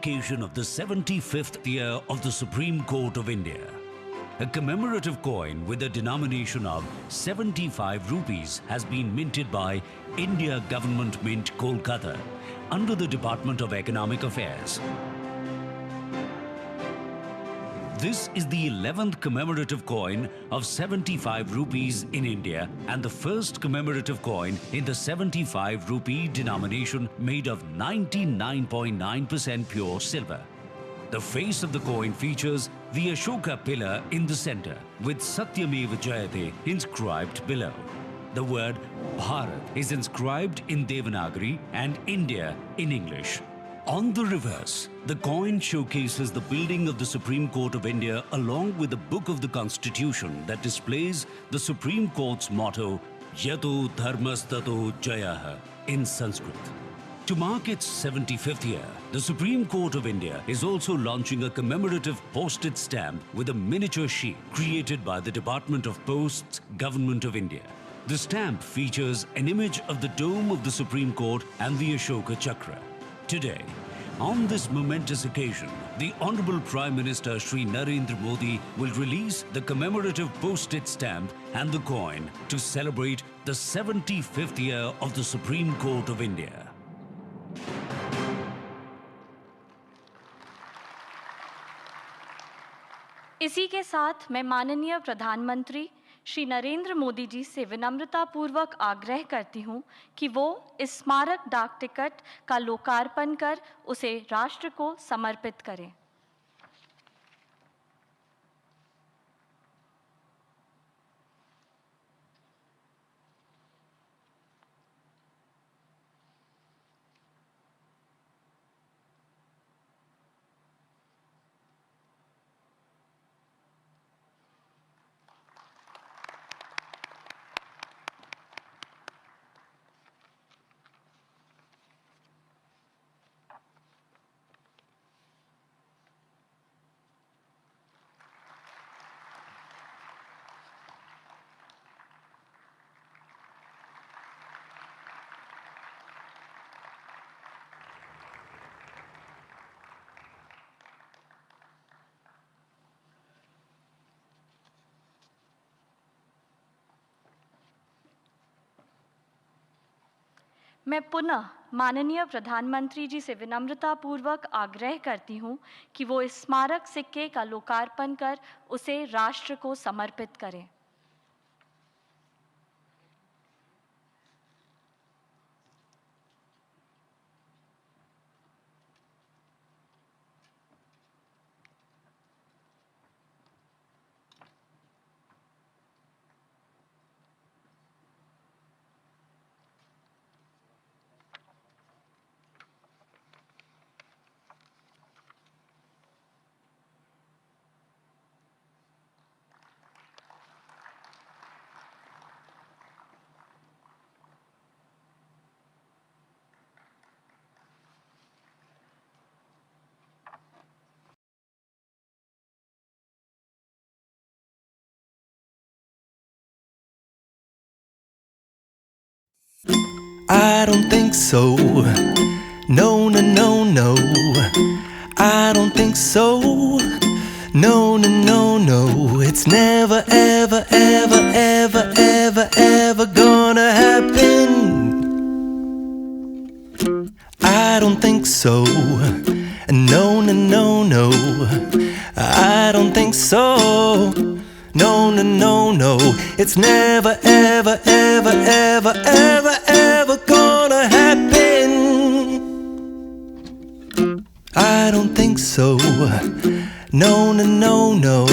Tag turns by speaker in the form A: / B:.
A: occasion of the 75th year of the Supreme Court of India. A commemorative coin with a denomination of 75 rupees has been minted by India Government Mint, Kolkata, under the Department of Economic Affairs. This is the 11th commemorative coin of 75 rupees in India and the first commemorative coin in the 75 rupee denomination made of 99.9% pure silver. The face of the coin features the Ashoka pillar in the center with Satyameva Jayate inscribed below. The word Bharat is inscribed in Devanagari and India in English. On the reverse, the coin showcases the building of the Supreme Court of India along with the book of the Constitution that displays the Supreme Court's motto, Yato Dharmastato Jayaha, in Sanskrit. To mark its 75th year, the Supreme Court of India is also launching a commemorative postage stamp with a miniature sheet created by the Department of Posts, Government of India. The stamp features an image of the dome of the Supreme Court and the Ashoka Chakra. Today, on this momentous occasion, the Honorable Prime Minister Shri Narendra Modi will release the commemorative postage stamp and the coin to celebrate the 75th year of the Supreme Court of India.
B: इसी के साथ मैं माननीय प्रधानमंत्री श्री नरेंद्र मोदी जी से विनम्रतापूर्वक आग्रह करती हूं कि वो इस स्मारक डाक टिकट का लोकार्पण कर उसे राष्ट्र को समर्पित करें। मैं पुनः माननीय प्रधानमंत्री जी से विनम्रतापूर्वक आग्रह करती हूं कि वो इस स्मारक सिक्के का लोकार्पण कर उसे राष्ट्र को समर्पित करें।
C: I don't think so. No, no, no, no. I don't think so. No, no, no, no. It's never, ever, ever, ever, ever, ever gonna happen. I don't think so. No, no, no, no. I don't think so. No, no, no, no. It's never, ever, ever, ever, ever, ever gonna happen. I don't think so. No, no, no, no.